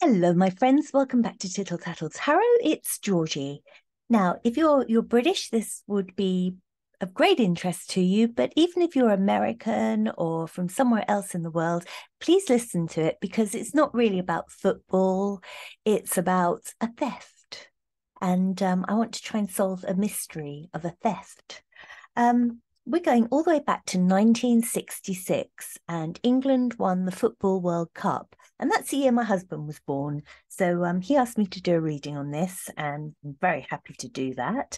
Hello, my friends. Welcome back to Tittle Tattle Tarot. It's Georgie. Now, if you're British, this would be of great interest to you. But even if you're American or from somewhere else in the world, please listen to it because it's not really about football. It's about a theft, and I want to try and solve a mystery of a theft. We're going all the way back to 1966, and England won the Football World Cup. And that's the year my husband was born. So he asked me to do a reading on this, and I'm very happy to do that.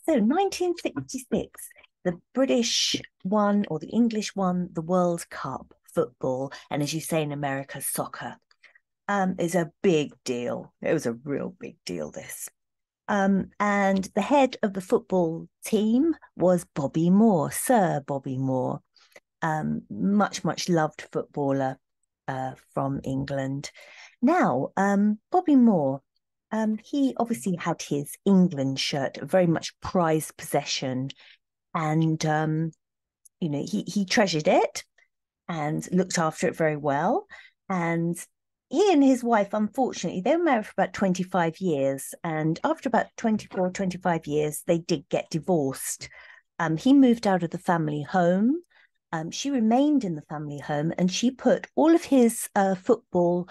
So 1966, the British won, or the English won, the World Cup football. And as you say in America, soccer. Is a big deal. It was a real big deal, this. And the head of the football team was Bobby Moore, Sir Bobby Moore, much loved footballer from England. Now, Bobby Moore, he obviously had his England shirt, a very much prized possession, and he treasured it and looked after it very well. And he and his wife, unfortunately, they were married for about 25 years. And after about 24, 25 years, they did get divorced. He moved out of the family home. She remained in the family home, and she put all of his football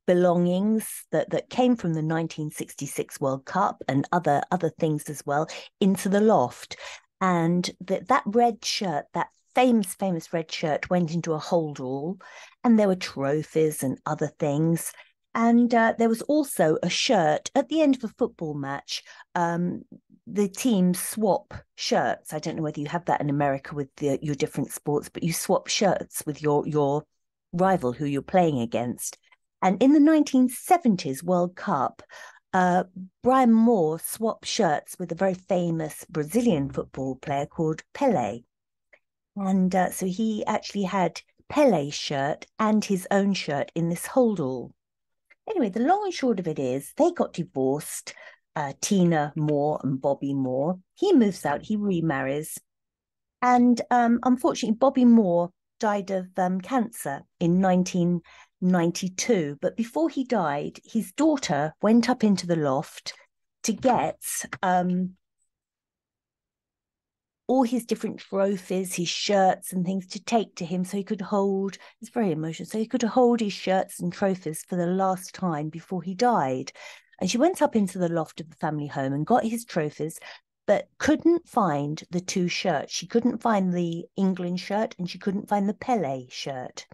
belongings that came from the 1966 World Cup and other things as well into the loft. And that red shirt, that famous red shirt, went into a holdall, and there were trophies and other things. And there was also a shirt at the end of a football match. The teams swap shirts. I don't know whether you have that in America with your different sports, but you swap shirts with your rival who you're playing against. And in the 1970s World Cup, Brian Moore swapped shirts with a very famous Brazilian football player called Pelé. And so he actually had Pelé's shirt and his own shirt in this holdall. Anyway, the long and short of it is they got divorced, Tina Moore and Bobby Moore. He moves out, he remarries. And unfortunately, Bobby Moore died of cancer in 1992. But before he died, his daughter went up into the loft to get all his different trophies, his shirts and things to take to him so he could hold, it's very emotional, so he could hold his shirts and trophies for the last time before he died. And she went up into the loft of the family home and got his trophies, but couldn't find the two shirts. She couldn't find the England shirt and she couldn't find the Pelé shirt.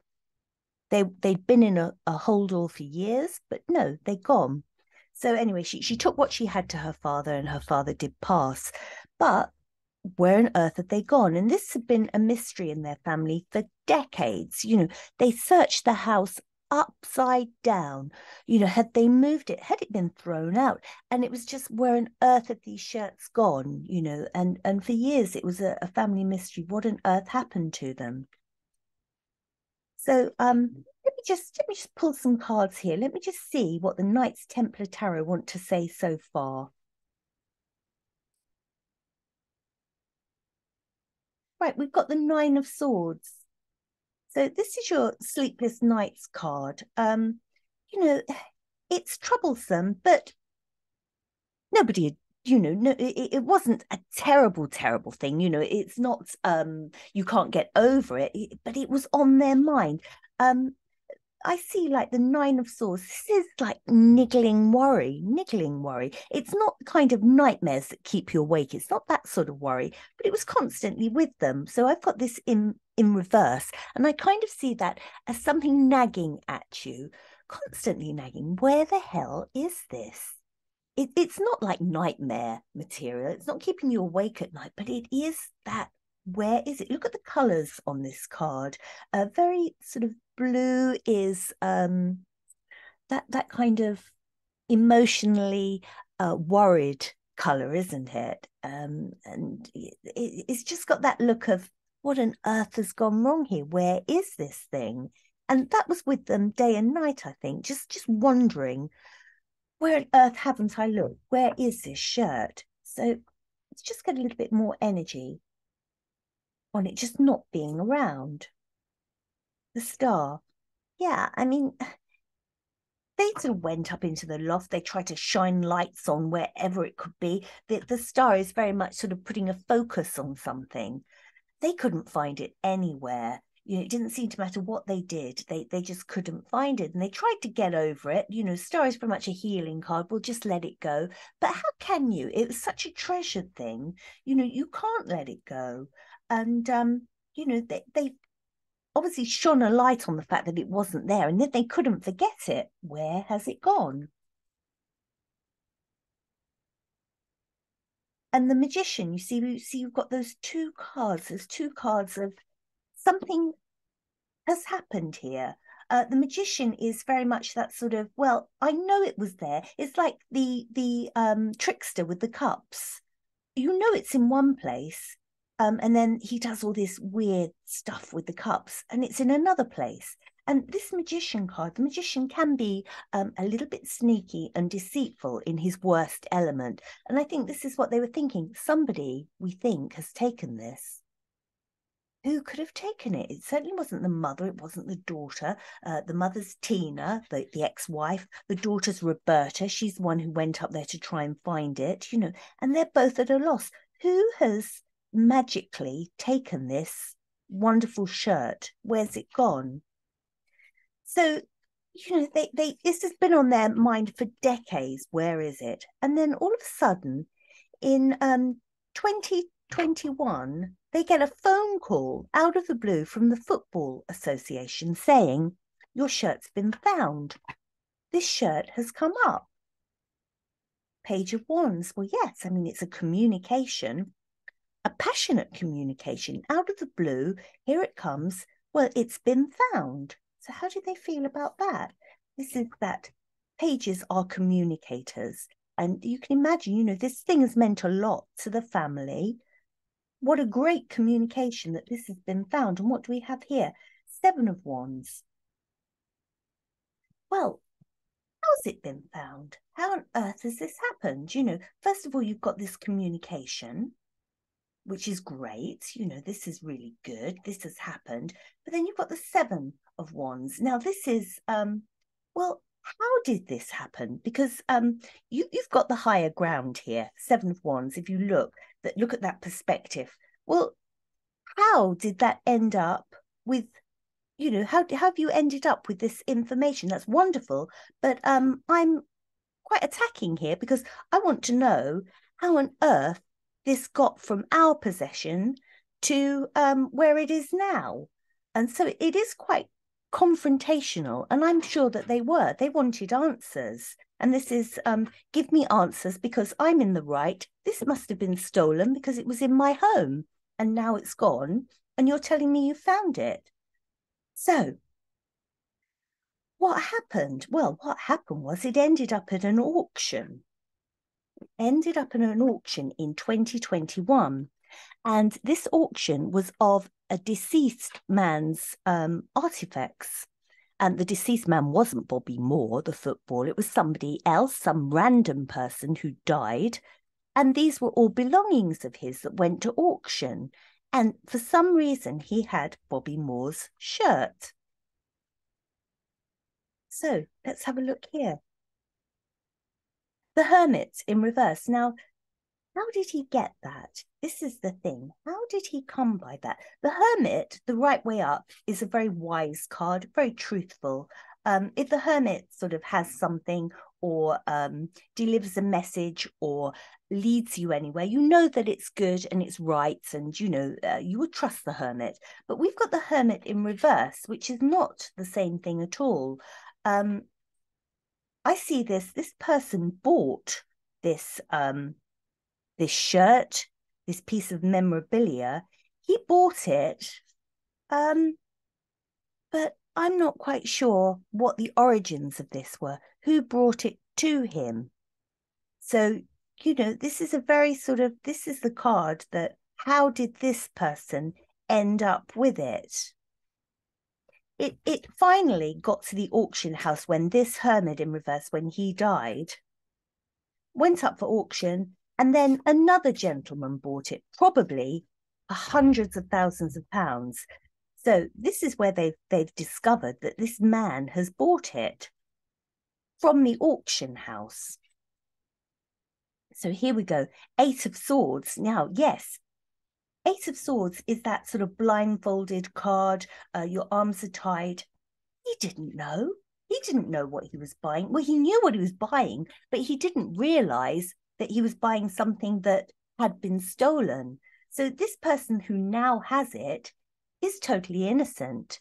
They'd been in a holdall for years, but no, they'd gone. So anyway, she took what she had to her father, and her father did pass. But where on earth had they gone? And this had been a mystery in their family for decades. They searched the house upside down. Had they moved it? Had it been thrown out? And it was just, where on earth had these shirts gone? And for years it was a family mystery. What on earth happened to them? So let me just pull some cards here. Let me just see what the Knights Templar Tarot want to say so far. Right, we've got the Nine of Swords. So this is your Sleepless Nights card. You know, it's troublesome, but nobody, no, it wasn't a terrible thing. It's not, you can't get over it, but it was on their mind. I see like the Nine of Swords. This is like niggling worry. It's not the kind of nightmares that keep you awake. It's not that sort of worry, but it was constantly with them. So I've got this in reverse, and I kind of see that as something nagging at you, constantly nagging. Where the hell is this? It's not like nightmare material. It's not keeping you awake at night, but it is that. Where is it? Look at the colors on this card. Very sort of blue is that kind of emotionally worried color, isn't it? And it's just got that look of, what on earth has gone wrong here? Where is this thing? And that was with them day and night, I think, just wondering, where on earth haven't I looked? Where is this shirt? So let's just get a little bit more energy on it just not being around. The Star. Yeah, I mean, They sort of went up into the loft. They tried to shine lights on wherever it could be. The star is very much sort of putting a focus on something. They couldn't find it anywhere. It didn't seem to matter what they did. They just couldn't find it. And they tried to get over it. Star is very much a healing card. We'll just let it go. But how can you? It was such a treasured thing. You can't let it go. And, they obviously shone a light on the fact that it wasn't there, and then they couldn't forget it. Where has it gone? And the magician, you've got those two cards. There's two cards of something has happened here. The magician is very much that sort of, well, I know it was there. It's like the trickster with the cups. It's in one place, and then he does all this weird stuff with the cups, and it's in another place. And this magician card, the magician can be a little bit sneaky and deceitful in his worst element. And I think this is what they were thinking. Somebody, we think, has taken this. Who could have taken it? It certainly wasn't the mother. It wasn't the daughter. The mother's Tina, the ex-wife. The daughter's Roberta. She's the one who went up there to try and find it, and they're both at a loss. Who has magically taken this wonderful shirt? Where's it gone? So, this has been on their mind for decades. Where is it? And then all of a sudden, in 2021, they get a phone call out of the blue from the Football Association saying, your shirt's been found. This shirt has come up. Page of Wands. Well, yes, I mean, it's a communication, a passionate communication out of the blue. Here it comes. Well, it's been found. So how do they feel about that? This is that pages are communicators. And you can imagine, this thing has meant a lot to the family. What a great communication that this has been found. And what do we have here? 7 of Wands. Well, how's it been found? How on earth has this happened? First of all, you've got this communication, which is great. This is really good. This has happened. But then you've got the 7 of Wands. Now, this is, well, how did this happen? Because you've got the higher ground here, 7 of Wands. If you look at that perspective, well, how did that end up with, how have you ended up with this information? That's wonderful, but I'm quite attacking here because I want to know how on earth this got from our possession to where it is now. And so it is quite confrontational, and I'm sure that they wanted answers. And this is give me answers because I'm in the right. This must have been stolen because it was in my home and now it's gone, and you're telling me you found it. So what happened? Well, what happened was it ended up at an auction. In 2021. And this auction was of a deceased man's artifacts. And the deceased man wasn't Bobby Moore, the footballer. It was somebody else, some random person who died. And these were all belongings of his that went to auction. And for some reason, he had Bobby Moore's shirt. So let's have a look here. The Hermit in reverse. Now, how did he get that? This is the thing. How did he come by that? The Hermit, the right way up, is a very wise card, very truthful. If the Hermit sort of has something or delivers a message or leads you anywhere, you know that it's good and it's right, and you would trust the Hermit. But we've got the Hermit in reverse, which is not the same thing at all. I see this person bought this this shirt, this piece of memorabilia. He bought it, but I'm not quite sure what the origins of this were, who brought it to him. So, this is a very this is the card that, how did this person end up with it? It finally got to the auction house when this Hermit in reverse, when he died, went up for auction, and then another gentleman bought it, probably hundreds of thousands of pounds. So this is where they've discovered that this man has bought it. from the auction house. So here we go. Eight of Swords. Now, yes, Eight of Swords is that sort of blindfolded card. Your arms are tied. He didn't know. He didn't know what he was buying. Well, he knew what he was buying, but he didn't realize that he was buying something that had been stolen. So this person who now has it is totally innocent.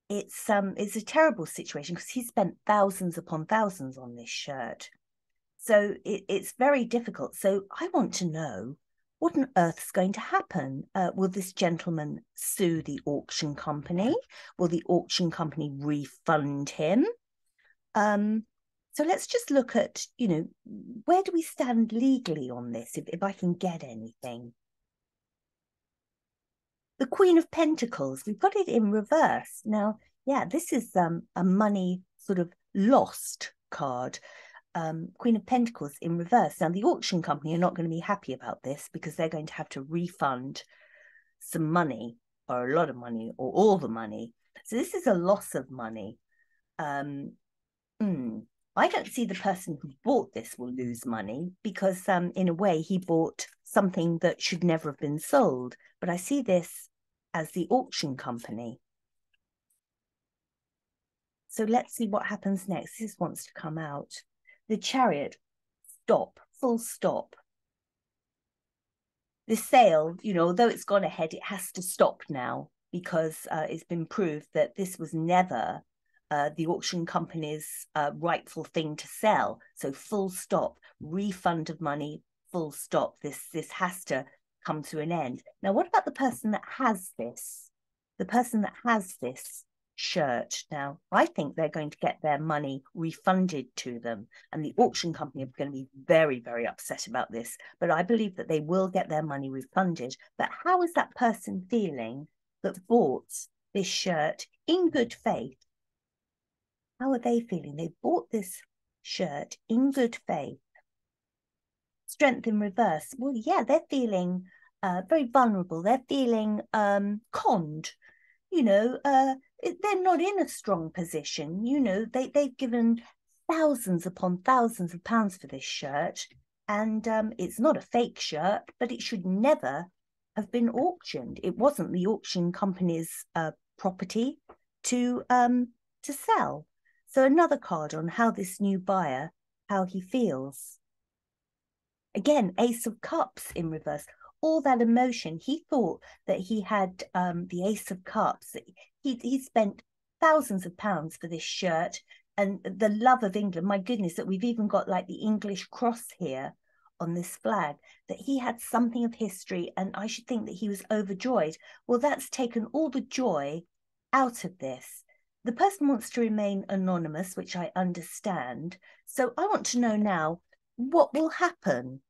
It's a terrible situation because he spent thousands upon thousands on this shirt. So it's very difficult. So I want to know, what on earth is going to happen? Will this gentleman sue the auction company? Will the auction company refund him? So let's just look at, where do we stand legally on this, if I can get anything? The Queen of Pentacles, we've got it in reverse. Now, yeah, this is a money sort of lost card. Queen of Pentacles in reverse. Now, the auction company are not going to be happy about this because they're going to have to refund some money, or a lot of money, or all the money. So this is a loss of money. I don't see the person who bought this will lose money because in a way he bought something that should never have been sold. But I see this as the auction company. So let's see what happens next. This wants to come out. The Chariot, stop, full stop. The sale, although it's gone ahead, it has to stop now because it's been proved that this was never the auction company's rightful thing to sell. So full stop, refund of money, full stop. This has to come to an end. Now, what about the person that has this? The person that has this shirt. Now, I think they're going to get their money refunded to them, and the auction company are going to be very, very upset about this. But I believe that they will get their money refunded. But how is that person feeling that bought this shirt in good faith? How are they feeling? They bought this shirt in good faith. Strength in reverse. Well, yeah, they're feeling very vulnerable. They're feeling conned. They're not in a strong position. They've given thousands upon thousands of pounds for this shirt, and it's not a fake shirt, but it should never have been auctioned. It wasn't the auction company's property to sell. So another card on how this new buyer, how he feels. Again, Ace of Cups in reverse. All that emotion. He thought that he had the Ace of Cups. He spent thousands of pounds for this shirt, and the love of England. My goodness, that we've even got like the English cross here on this flag, that he had something of history, and I should think that he was overjoyed. Well, that's taken all the joy out of this. The person wants to remain anonymous, which I understand. So I want to know now, what will happen?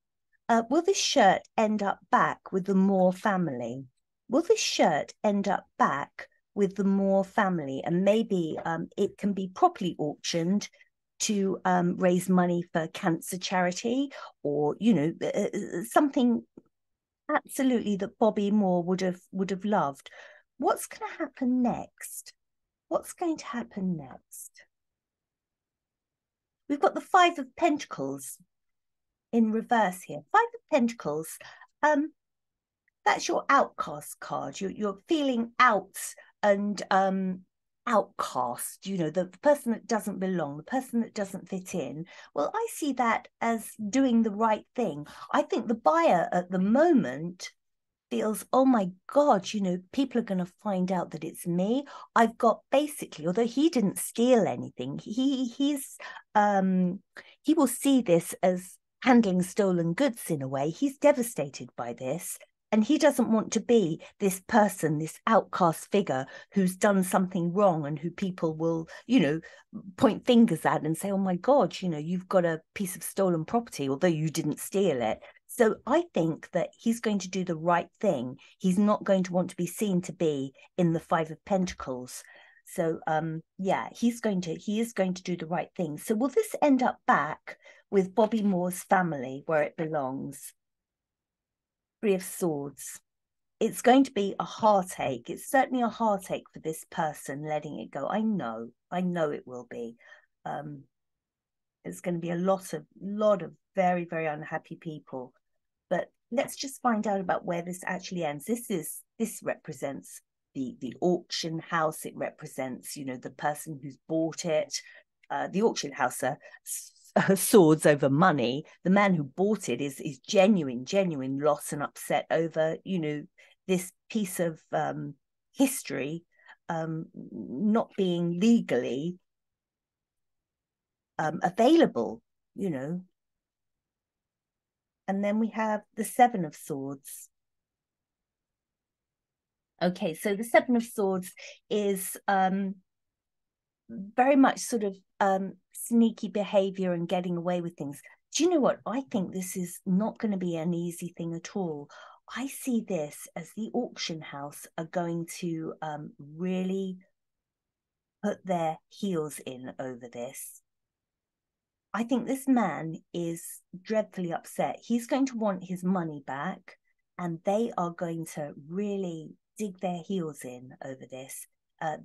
Will this shirt end up back with the Moore family? Will this shirt end up back with the Moore family? And maybe it can be properly auctioned to raise money for cancer charity, or, something absolutely that Bobby Moore would have loved. What's going to happen next? What's going to happen next? We've got the Five of Pentacles in reverse here. Five of Pentacles, that's your outcast card. You're feeling out and outcast, the person that doesn't belong, the person that doesn't fit in. Well, I see that as doing the right thing. I think the buyer at the moment feels, oh my God, people are going to find out that it's me. I've got basically, although he didn't steal anything, he will see this as handling stolen goods in a way. He's devastated by this. And he doesn't want to be this person, this outcast figure who's done something wrong and who people will, point fingers at and say, oh my God, you've got a piece of stolen property, although you didn't steal it. So I think that he's going to do the right thing. He's not going to want to be seen to be in the Five of Pentacles. So yeah, he is going to do the right thing. So will this end up back with Bobby Moore's family where it belongs? Three of Swords. it's going to be a heartache. It's certainly a heartache for this person letting it go. I know it will be. It's going to be a lot of very, very unhappy people. But let's just find out about where this actually ends. This represents the auction house. It represents, you know, the person who's bought it. The auction house swords over money. The man who bought it is genuine loss and upset over, you know, this piece of history not being legally available, you know. And then we have the Seven of Swords. Okay, so the Seven of Swords is very much sort of sneaky behavior and getting away with things. Do you know what? I think this is not going to be an easy thing at all. I see this as the auction house are going to really put their heels in over this. I think this man is dreadfully upset. He's going to want his money back, and they are going to really dig their heels in over this.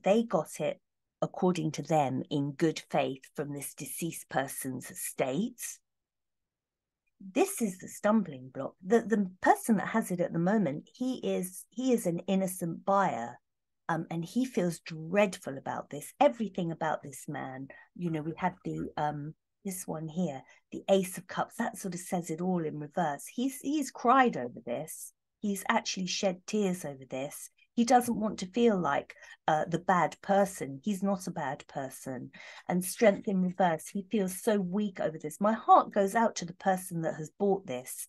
They got it, according to them, in good faith from this deceased person's estate. This is the stumbling block. The person that has it at the moment, he is an innocent buyer. And he feels dreadful about this. Everything about this man, you know, we have the this one here, the Ace of Cups, that sort of says it all in reverse. He's cried over this. He's actually shed tears over this. He doesn't want to feel like the bad person. He's not a bad person. And Strength in reverse, he feels so weak over this. My heart goes out to the person that has bought this,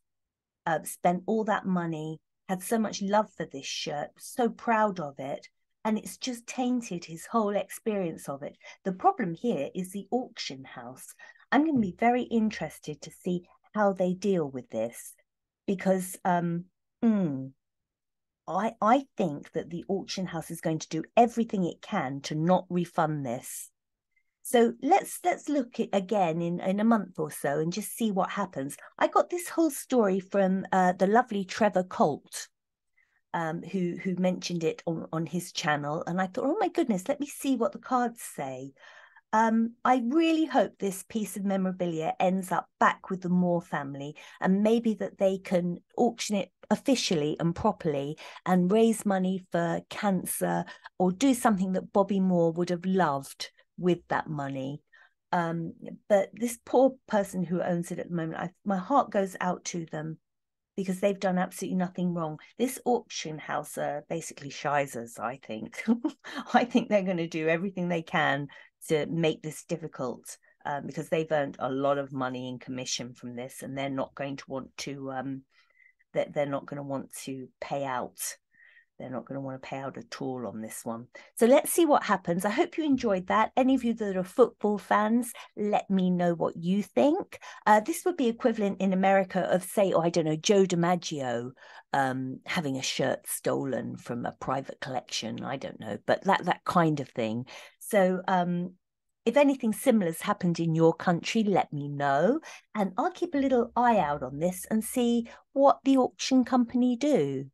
spent all that money, had so much love for this shirt, so proud of it. And it's just tainted his whole experience of it. The problem here is the auction house. I'm going to be very interested to see how they deal with this, because I think that the auction house is going to do everything it can to not refund this. So let's look at again in a month or so and just see what happens. I got this whole story from the lovely Trevor Colt, who mentioned it on his channel, and I thought, oh my goodness, let me see what the cards say. I really hope this piece of memorabilia ends up back with the Moore family, and maybe that they can auction it officially and properly and raise money for cancer, or do something that Bobby Moore would have loved with that money. But this poor person who owns it at the moment, my heart goes out to them, because they've done absolutely nothing wrong. This auction house are basically shizers, I think. I think they're going to do everything they can to make this difficult, because they've earned a lot of money in commission from this, and they're not going to want to they're not going to want to pay out. They're not going to want to pay out at all on this one. So let's see what happens. I hope you enjoyed that. Any of you that are football fans, let me know what you think. This would be equivalent in America of, say, I don't know, Joe DiMaggio having a shirt stolen from a private collection. I don't know, but that kind of thing. So if anything similar has happened in your country, let me know. And I'll keep a little eye out on this and see what the auction company do.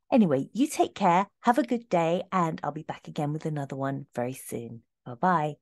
Anyway, you take care, have a good day, and I'll be back again with another one very soon. Bye-bye.